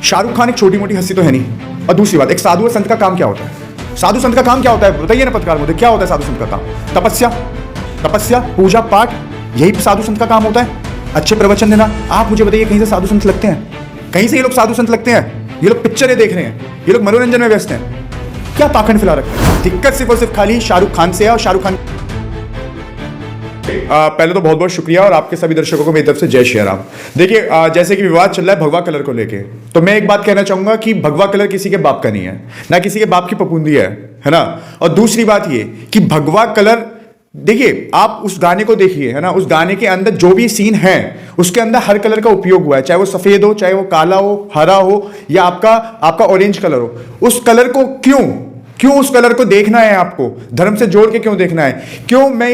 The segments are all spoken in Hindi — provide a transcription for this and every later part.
शाहरुख खान एक छोटी मोटी हस्ती तो है नहीं। और दूसरी बात, एक साधु और संत का काम क्या होता है? साधु संत का काम क्या होता है बताइए ना पत्रकार महोदय, क्या होता है साधु संत का काम? तपस्या, पूजा पाठ, यही साधु संत का काम होता है। अच्छे प्रवचन देना। आप मुझे बताइए कहीं से साधु संत लगते हैं? कहीं से ये लोग साधु संत लगते हैं? ये लोग पिक्चरें देख रहे हैं, ये लोग मनोरंजन में व्यस्त हैं। क्या पाखंड फैला रखा है? दिक्कत सिर्फ और सिर्फ खाली शाहरुख खान से है। और शाहरुख खान पहले तो बहुत बहुत शुक्रिया और आपके सभी दर्शकों को मेरी तरफ से जय श्री राम। देखिए जैसे कि विवाद चल रहा है भगवा कलर को लेके, तो मैं एक बात कहना चाहूंगा कि भगवा कलर किसी के बाप का नहीं है, ना किसी के बाप की पपूंदी है ना। और दूसरी बात ये कि भगवा कलर, देखिए आप उस गाने को देखिए है ना, उस गाने के अंदर जो भी सीन है उसके अंदर हर कलर का उपयोग हुआ है, चाहे वो सफेद हो, चाहे वो काला हो, हरा हो, या आपका ऑरेंज कलर हो। उस कलर को क्यों उस कलर को देखना है? आपको धर्म से जोड़ के क्यों देखना है? क्यों? मैं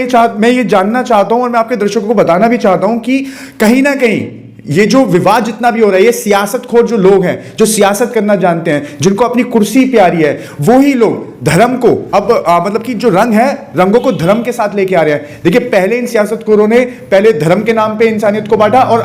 ये जानना चाहता हूं और मैं आपके दर्शकों को बताना भी चाहता हूं कि कहीं ना कहीं ये जो विवाद जितना भी हो रहा है, ये सियासतखोर जो लोग हैं, जो सियासत करना जानते हैं, जिनको अपनी कुर्सी प्यारी है, वो ही लोग धर्म को अब मतलब कि जो रंग है, रंगों को धर्म के साथ लेके आ रहे हैं। देखिए पहले इन सियासतखोरों ने पहले धर्म के नाम पे इंसानियत को बांटा, और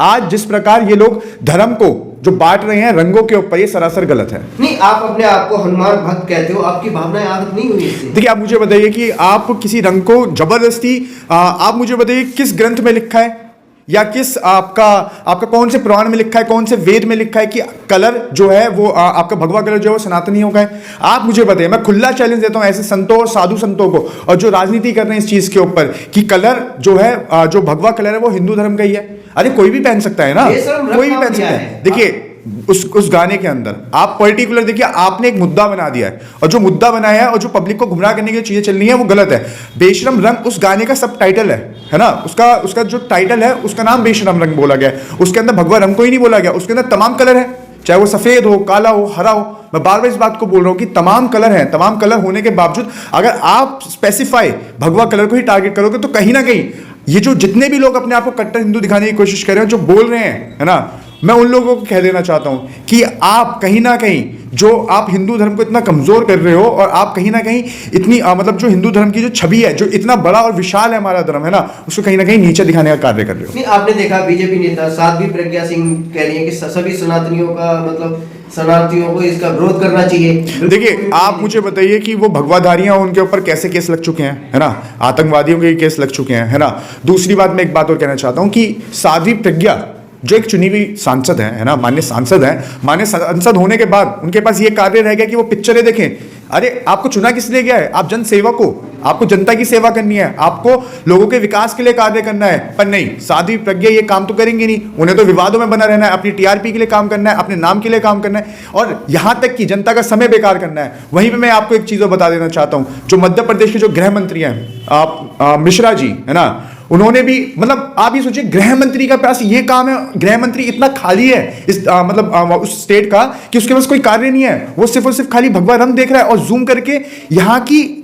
आज जिस प्रकार ये लोग धर्म को जो बांट रहे हैं रंगों के ऊपर, ये सरासर गलत है। नहीं, आप अपने आप को हनुमान भक्त कहते हो, आपकी भावनाएं आगत नहीं हुई इससे? देखिए आप मुझे बताइए कि आप किसी रंग को जबरदस्ती आप मुझे बताइए किस ग्रंथ में लिखा है, या किस आपका कौन से पुराण में लिखा है, कौन से वेद में लिखा है कि कलर जो है वो आपका भगवा कलर जो है वो सनातनी होगा? आप मुझे बताइए। मैं खुला चैलेंज देता हूं ऐसे संतों और साधु संतों को, और जो राजनीति कर रहे हैं इस चीज के ऊपर, कि कलर जो है जो भगवा कलर है वो हिंदू धर्म का ही है। अरे कोई भी पहन सकता है ना, कोई भी पहन सकता है। देखिए उस गाने के अंदर आप पर्टिकुलर देखिए, आपने एक मुद्दा बना दिया है, और जो मुद्दा बनाया है और जो पब्लिक को गुमराह करने की चीजें चल रही है वो गलत है। बेशरम रंग उस गाने का सब टाइटल है ना, उसका जो टाइटल है उसका नाम बेशरम रंग बोला गया है। उसके अंदर भगवा रंग को ही नहीं बोला गया, उसके अंदर तमाम कलर है, चाहे वो सफेद हो, काला हो, हरा हो। मैं बार बार इस बात को बोल रहा हूं कि तमाम कलर हैं। तमाम कलर होने के बावजूद अगर आप स्पेसिफाई भगवा कलर को ही टारगेट करोगे तो कहीं ना कहीं ये जो जितने भी लोग अपने आप को कट्टर हिंदू दिखाने की कोशिश कर रहे हैं, जो बोल रहे हैं है ना, मैं उन लोगों को कह देना चाहता हूं कि आप कहीं ना कहीं जो आप हिंदू धर्म को इतना कमजोर कर रहे हो, और आप कहीं ना कहीं इतनी मतलब जो हिंदू धर्म की जो छवि है, जो इतना बड़ा और विशाल है हमारा धर्म है ना, उसको कहीं ना कहीं नीचे दिखाने का कार्य कर रहे हो। नहीं, आपने देखा बीजेपी नेता साध्वी प्रज्ञा सिंह कह रही है कि सभी सनातनियों का मतलब शरणार्थियों को इसका विरोध करना चाहिए। देखिए आप मुझे बताइए कि वो भगवाधारियां उनके ऊपर कैसे केस लग चुके हैं, है ना, आतंकवादियों के केस लग चुके हैं, है ना। दूसरी बात मैं एक बात और कहना चाहता हूं कि साध्वी प्रज्ञा जो एक चुनी हुई सांसद है ना, मान्य सांसद है, मान्य सांसद होने के बाद उनके पास ये कार्य रह गया कि वो पिक्चरें देखें। अरे आपको चुना किस लिए गया है? आप जन सेवक हो, आपको जनता की सेवा करनी है, आपको लोगों के विकास के लिए कार्य करना है। पर नहीं, साध्वी प्रज्ञा ये काम तो करेंगे नहीं, उन्हें तो विवादों में बना रहना है, अपनी टीआरपी के लिए काम करना है, अपने नाम के लिए काम करना है, और यहां तक कि जनता का समय बेकार करना है। वहीं पे मैं आपको एक चीज बता देना चाहता हूं, जो मध्य प्रदेश के जो गृह मंत्री हैं आप मिश्रा जी है ना, उन्होंने भी मतलब आप ये सोचिए गृह मंत्री का पास ये काम है, गृह मंत्री इतना खाली है इस उस स्टेट का कि उसके पास कोई कार्य नहीं है। वो सिर्फ और सिर्फ खाली भगवा रंग देख रहा है, और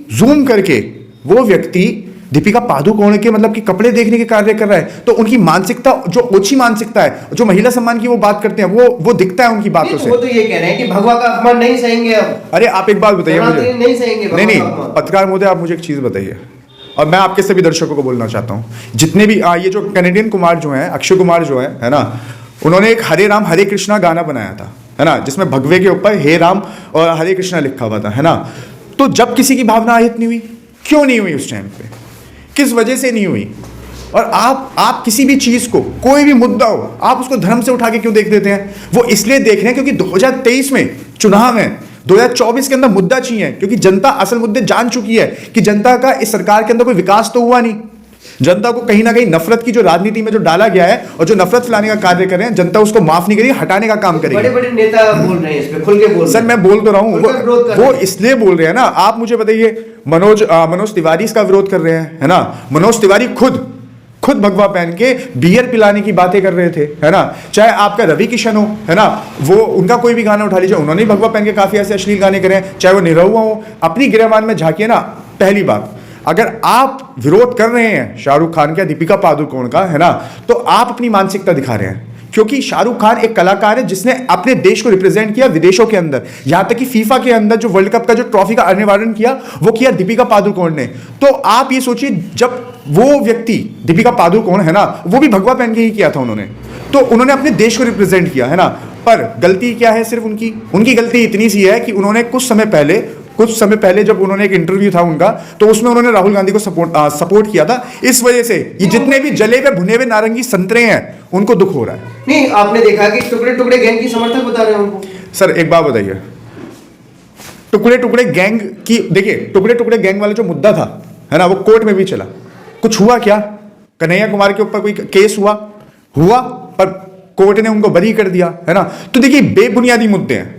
जूम करके वो व्यक्ति दीपिका पादुकोण के मतलब कि कपड़े देखने के कार्य कर रहा है। तो उनकी मानसिकता जो ओछी मानसिकता है, जो महिला सम्मान की वो बात करते हैं, वो दिखता है उनकी बातों से। वो तो ये कह रहे हैं कि भगवा का अपमान नहीं सहेंगे अब। अरे आप एक बात बताइए मुझे, नहीं सहेंगे। नहीं पत्रकार महोदय आप मुझे एक चीज बताइए, और मैं आपके सभी दर्शकों को बोलना चाहता हूं, जितने भी ये जो कैनेडियन कुमार जो हैं, अक्षय कुमार जो है ना, उन्होंने एक हरे राम हरे कृष्णा गाना बनाया था, है ना, जिसमें भगवे के ऊपर हे राम और हरे कृष्णा लिखा हुआ था, है ना। तो जब किसी की भावना आहित नहीं हुई, क्यों नहीं हुई उस टाइम पे, किस वजह से नहीं हुई? और आप किसी भी चीज को, कोई भी मुद्दा हो, आप उसको धर्म से उठा के क्यों देख देते हैं? वो इसलिए देख रहे हैं क्योंकि 2023 में चुनाव है, 2024 के अंदर मुद्दा चाहिए, क्योंकि जनता असल मुद्दे जान चुकी है कि जनता का इस सरकार के अंदर कोई विकास तो हुआ नहीं। जनता को कहीं ना कहीं नफरत की जो राजनीति में जो डाला गया है, और जो नफरत फैलाने का कार्य कर रहे हैं, जनता उसको माफ नहीं करेगी, हटाने का काम करेगी। बड़े बड़े नेता बोल रहे हैं इस पे, खुल के बोल। सर मैं बोल तो रहा हूं, वो इसलिए बोल रहे हैं ना। आप मुझे बताइए, मनोज तिवारी इसका विरोध कर रहे हैं, है ना। मनोज तिवारी खुद भगवा पहन के बियर पिलाने की बातें कर रहे थे, है ना। चाहे आपका रवि किशन हो, है ना, वो उनका कोई भी गाना उठा लीजिए, उन्होंने भगवा पहन के काफी ऐसे अश्लील गाने करे हैं। चाहे वो निरहुआ हो, अपनी गिरहमान में झांकिए ना। पहली बात, अगर आप विरोध कर रहे हैं शाहरुख खान का, दीपिका पादुकोण का, है ना, तो आप अपनी मानसिकता दिखा रहे हैं। क्योंकि शाहरुख खान एक कलाकार है जिसने अपने देश को रिप्रेजेंट किया विदेशों के अंदर, यहां तक कि फीफा के अंदर जो वर्ल्ड कप का जो ट्रॉफी का अनिवार्य किया, वो किया दीपिका पादुकोण ने। तो आप ये सोचिए, जब वो व्यक्ति दीपिका पादुकोण है ना, वो भी भगवा पहन के ही किया था उन्होंने, तो उन्होंने अपने देश को रिप्रेजेंट किया, है ना। पर गलती क्या है सिर्फ उनकी गलती इतनी सी है कि उन्होंने कुछ समय पहले जब उन्होंने एक इंटरव्यू था उनका, तो उसमें उन्होंने राहुल गांधी को सपोर्ट किया था। इस वजह से ये जितने भी जले हुए भुने हुए नारंगी संतरे हैं उनको दुख हो रहा है। नहीं, आपने देखा कि टुकड़े टुकड़े गैंग की समर्थक बता रहे हैं उनको। सर एक बात बताइए, टुकड़े टुकड़े गैंग की, देखिए टुकड़े टुकड़े गैंग वाला जो मुद्दा था है ना, वो कोर्ट में भी चला, कुछ हुआ क्या? कन्हैया कुमार के ऊपर कोई केस हुआ पर कोर्ट ने उनको बरी कर दिया है ना। तो देखिए बेबुनियादी मुद्दे हैं,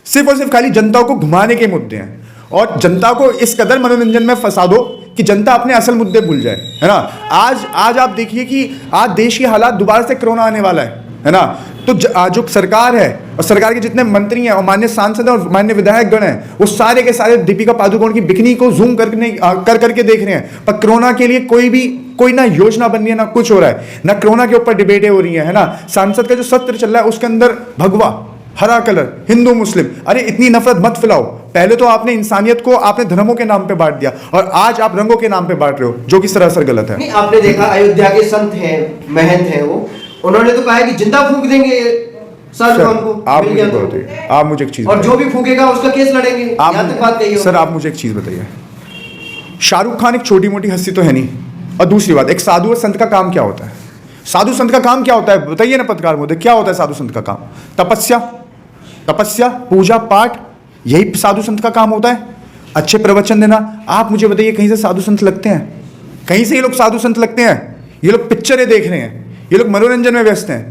सिर्फ और सिर्फ खाली जनता को घुमाने के मुद्दे हैं, और जनता को इस कदर मनोरंजन में फंसा दो कि जनता अपने असल मुद्दे भूल जाए, है ना। आज आप देखिए कि आज देश के हालात, दोबारा से कोरोना आने वाला है ना। तो जो सरकार है और सरकार के जितने मंत्री हैं और मान्य सांसद और मान्य विधायक गण हैं, वो सारे के सारे दीपिका पादुकोण की बिकनी को जूम करके देख रहे हैं। पर कोरोना के लिए कोई ना योजना बन रही है, ना कुछ हो रहा है, ना कोरोना के ऊपर डिबेटें हो रही है ना। सांसद का जो सत्र चल रहा है उसके अंदर भगवा, हरा कलर, हिंदू मुस्लिम, अरे इतनी नफरत मत फैलाओ। पहले तो आपने इंसानियत को आपने धर्मों के नाम पे बांट दिया, और आज आप रंगों के नाम पे बांट रहे हो, जो कि सरासर गलत है। नहीं, आपने देखा अयोध्या के संत हैं, महंत हैं, वो उन्होंने तो कहा है कि जिंदा फूंक देंगे शाहरुख खान को। आप मुझे एक चीज, और जो भी फूकेगा उसका केस लड़ेंगे। यहाँ तक बात कही। सर आप मुझे एक चीज बताइए, शाहरुख खान एक छोटी मोटी हस्ती तो है नहीं, और दूसरी बात, एक साधु और संत का काम क्या होता है? साधु संत का काम क्या होता है बताइए ना पत्रकार महोदय, क्या होता है साधु संत का काम? तपस्या, पूजा पाठ, यही साधु संत का काम होता है। अच्छे प्रवचन देना। आप मुझे बताइए कहीं से साधु संत लगते हैं? कहीं से ये लोग साधु संत लगते हैं? ये लोग पिक्चरें देख रहे हैं, ये लोग मनोरंजन में व्यस्त हैं।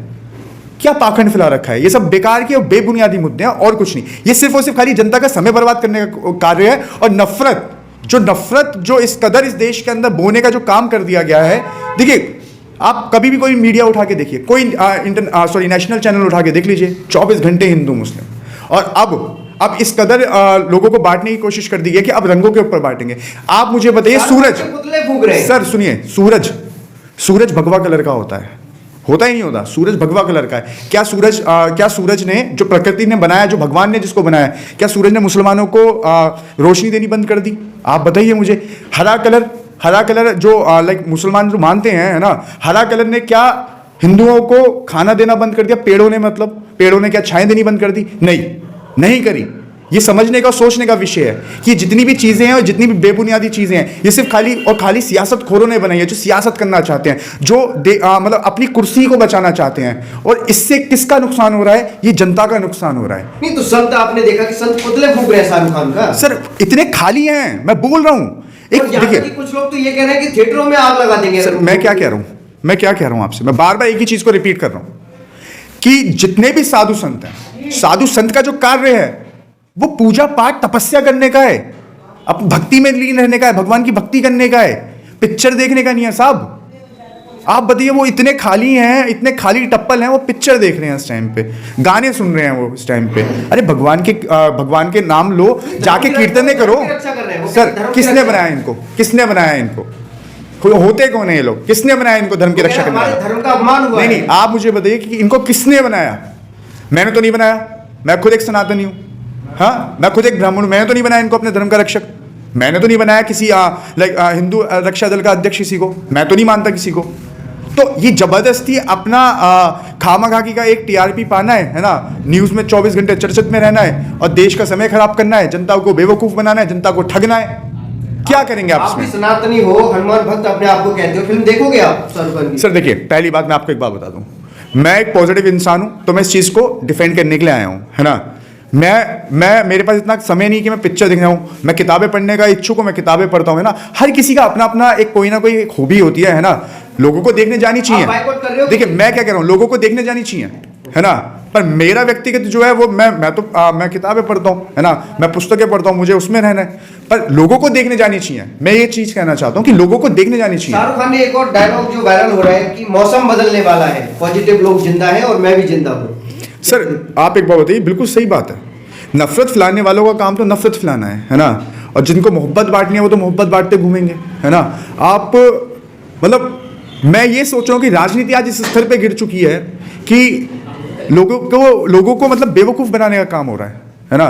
क्या पाखंड फैला रखा है? ये सब बेकार के और बेबुनियादी मुद्दे हैं और कुछ नहीं। ये सिर्फ और सिर्फ खाली जनता का समय बर्बाद करने का कार्य है, और नफरत जो इस कदर इस देश के अंदर बोने का जो काम कर दिया गया है। देखिए आप कभी भी कोई मीडिया उठा के देखिए, कोई नेशनल चैनल उठा के देख लीजिए, 24 घंटे हिंदू मुस्लिम। और अब इस कदर लोगों को बांटने की कोशिश कर दी है कि अब रंगों के ऊपर बांटेंगे। आप मुझे बताइए, सर सुनिए, सूरज भगवा कलर का होता ही नहीं होता। सूरज भगवा कलर का है। क्या सूरज ने, जो प्रकृति ने बनाया, जो भगवान ने जिसको बनाया, क्या सूरज ने मुसलमानों को रोशनी देनी बंद कर दी? आप बताइए मुझे। हरा कलर जो लाइक मुसलमान जो मानते हैं, है ना, हरा कलर ने क्या हिंदुओं को खाना देना बंद कर दिया? पेड़ों ने क्या छाएं देनी बंद कर दी? नहीं करी। ये समझने का, सोचने का विषय है कि जितनी भी चीजें हैं और जितनी भी बेबुनियादी चीजें हैं, ये सिर्फ खाली सियासतखोरों ने बनाई है, जो सियासत करना चाहते हैं, जो मतलब अपनी कुर्सी को बचाना चाहते हैं। और इससे किसका नुकसान हो रहा है? ये जनता का नुकसान हो रहा है। नहीं तो संत, आपने देखा कि संत पुतले फूंक रहे हैं शाहरुख खान का। सर इतने खाली हैं, मैं बोल रहा हूं। देखिए कुछ लोग तो ये कह रहे हैं कि थिएटरों में आग लगा देंगे। सर मैं क्या कह रहा हूं आपसे, मैं बार बार एक ही चीज को रिपीट कर रहा हूं कि जितने भी साधु संत हैं, साधु संत का जो कार्य है वो पूजा पाठ तपस्या करने का है, अब भक्ति में लीन रहने का है, भगवान की भक्ति करने का है, पिक्चर देखने का नहीं है साहब। आप बताइए, वो इतने खाली हैं, इतने खाली टप्पल हैं, वो पिक्चर देख रहे हैं इस टाइम पे, गाने सुन रहे हैं वो इस टाइम पे। अरे भगवान के नाम लो, जाके कीर्तने करो। सर किसने बनाया इनको? होते कौन है ये लोग? किसने बनाया इनको धर्म की रक्षा करने वाला? धर्म का अपमान हुआ। नहीं, आप मुझे बताइए कि इनको किसने बनाया? मैंने तो नहीं बनाया, मैं खुद एक सनातनी हूँ। हाँ, मैं खुद एक ब्राह्मण हूँ, मैंने तो नहीं बनाया इनको अपने धर्म का रक्षक। मैंने तो नहीं बनाया किसी हिंदू रक्षा दल का अध्यक्ष किसी को, मैं तो नहीं मानता किसी को। तो ये जबरदस्ती अपना खामाखाकी का एक टीआरपी पाना है ना, न्यूज़ में 24 घंटे चर्चित में रहना है, और देश का समय खराब करना है, जनता को बेवकूफ़ बनाना है, जनता को ठगना है। क्या करेंगे आप इसमें? सनातनी हो, हनुमान भक्त अपने आप को कहते हो, फिल्म देखोगे आप शाहरुख खान की? सर देखिए, पहली बात मैं आपको एक बात बता दूं, मैं एक पॉजिटिव इंसान हूं, तो मैं इस चीज़ को डिफेंड करने के लिए आया हूं, है ना। मैं मेरे पास इतना समय नहीं कि मैं पिक्चर देखना हूँ, मैं किताबें पढ़ने का इच्छुक हूँ, मैं किताबें पढ़ता हूँ, है ना। हर किसी का अपना अपना एक कोई ना कोई हॉबी होती है ना। लोगों को देखने जानी चाहिए। देखिए मैं क्या कह रहा हूँ, लोगों को देखने जानी चाहिए, है ना। पर मेरा व्यक्तिगत जो है वो मैं किताबें पढ़ता हूँ, है ना, मैं पुस्तकें पढ़ता हूँ, मुझे उसमें रहना है। पर लोगों को देखने जानी चाहिए, मैं ये चीज कहना चाहता हूँ कि लोगों को देखने जानी चाहिए। शाहरुख खान ने एक और डायलॉग जो वायरल हो रहा है कि मौसम बदलने वाला है, पॉजिटिव लोग जिंदा है और मैं भी जिंदा हूँ। सर आप एक बात बताइए, बिल्कुल सही बात है। नफरत फैलाने वालों का काम तो नफरत फैलाना है ना। और जिनको मोहब्बत बांटनी है वो तो मोहब्बत बांटते घूमेंगे, है ना। आप मतलब मैं ये सोच रहा हूँ कि राजनीति आज इस स्तर पे गिर चुकी है कि लोगों को मतलब बेवकूफ़ बनाने का काम हो रहा है ना।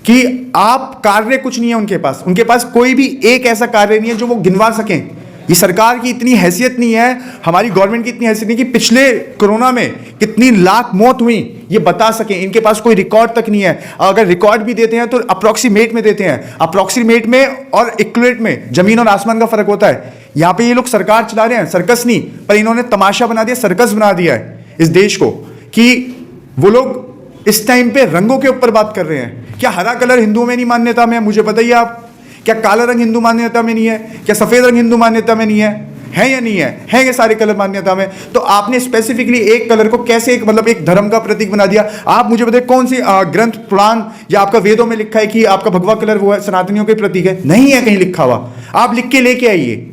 कि आप कार्य कुछ नहीं है उनके पास कोई भी एक ऐसा कार्य नहीं है जो वो गिनवा सकें ये सरकार की इतनी हैसियत नहीं है, हमारी गवर्नमेंट की इतनी हैसियत नहीं कि पिछले कोरोना में कितनी लाख मौत हुई ये बता सकें। इनके पास कोई रिकॉर्ड तक नहीं है। अगर रिकॉर्ड भी देते हैं तो अप्रोक्सीमेट में देते हैं। अप्रोक्सीमेट में और एक्यूरेट में जमीन और आसमान का फर्क होता है। यहाँ पे ये लोग सरकार चला रहे हैं, सर्कस नहीं, पर इन्होंने तमाशा बना दिया, सर्कस बना दिया है इस देश को, कि वो लोग इस टाइम पे रंगों के ऊपर बात कर रहे हैं। क्या हरा कलर हिंदुओं में नहीं मान्यता में है? मुझे बताइए आप। क्या काला रंग हिंदू मान्यता में नहीं है? क्या सफेद रंग हिंदू मान्यता में नहीं है या नहीं है ये सारे कलर मान्यता में? तो आपने स्पेसिफिकली एक कलर को कैसे एक धर्म का प्रतीक बना दिया? आप मुझे बताइए कौन सी ग्रंथ पुराण या आपका वेदों में लिखा है कि आपका भगवा कलर वो है सनातनियों के प्रतीक है? नहीं है कहीं लिखा हुआ। आप लिख के लेके आइए।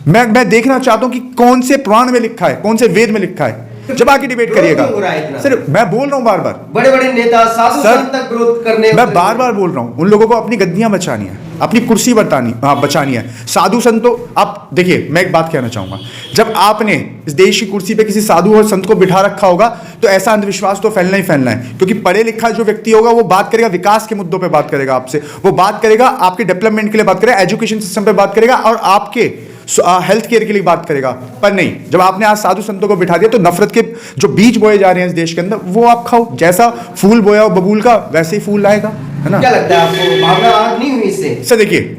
मैं देखना चाहता हूं कि कौन से पुराण में लिखा है, कौन से वेद में लिखा है। जब आके डिबेट करिएगा। सर मैं बोल रहा हूं बार बार, बड़े बड़े नेता साधु संत तक विरोध करने, मैं बार बार बोल रहा हूं, उन लोगों को अपनी गद्दियां बचानी है, अपनी कुर्सी बचानी है। साधु संतों, आप देखिए, मैं एक बात कहना चाहूंगा, जब आपने इस देश की कुर्सी पे किसी साधु और संत को बिठा रखा होगा तो ऐसा अंधविश्वास तो फैलना ही फैलना है। क्योंकि पढ़े लिखा जो व्यक्ति होगा वो बात करेगा विकास के मुद्दों पे, बात करेगा आपसे, वो बात करेगा आपके डेवलपमेंट के लिए, बात करेगा एजुकेशन सिस्टम पे, बात करेगा और आपके हेल्थ केयर के लिए बात करेगा। पर नहीं, जब आपने आज साधु संतों को बिठा दिया तो नफरत के जो बीज बोए जा रहे हैं इस देश के अंदर वो आप खाओ। जैसा फूल बोया हो बबूल का वैसे ही फूल आएगा, है ना? क्या लगता है आपको, भावना आहत नहीं हुई इससे? सर देखिए,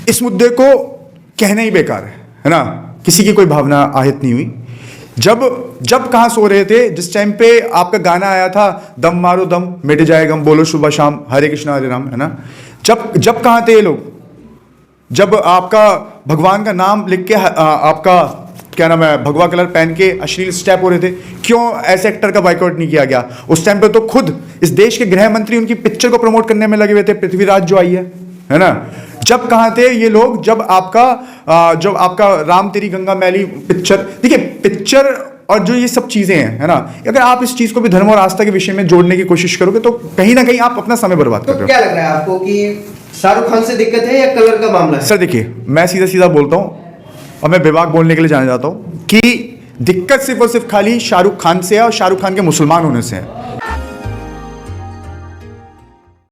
इस मुद्दे को कहना ही बेकार है ना? किसी की कोई भावना आहत नहीं हुई। जब कहां सो रहे थे जिस टाइम पे आपका गाना आया था, दम मारो दम मिट जाए गम, बोलो सुबह शाम हरे कृष्णा हरे राम, है ना? जब कहां थे ये लोग? जब आपका भगवान का नाम लिख के आपका क्या नाम है भगवा कलर पहन के अश्लील स्टेप हो रहे थे, क्यों ऐसे एक्टर का बाइकआउट नहीं किया गया? उस टाइम पे तो खुद इस देश के गृह मंत्री उनकी पिक्चर को प्रमोट करने में लगे हुए थे, पृथ्वीराज जो आई है ना? जब कहां थे ये लोग जब आपका राम तेरी गंगा मैली पिक्चर, देखिए पिक्चर और जो ये सब चीजें हैं, है ना, अगर आप इस चीज को भी धर्म और आस्था के विषय में जोड़ने की कोशिश करोगे तो कहीं ना कहीं आप अपना समय बर्बाद कर रहे हो। क्या लग रहा है आपको कि शाहरुख खान से दिक्कत है या कलर का मामला है? सर देखिए, मैं सीधा सीधा बोलता हूं और मैं बेबाक बोलने के लिए जाना चाहता हूं कि दिक्कत सिर्फ और सिर्फ खाली शाहरुख खान से है और शाहरुख खान के मुसलमान होने से है।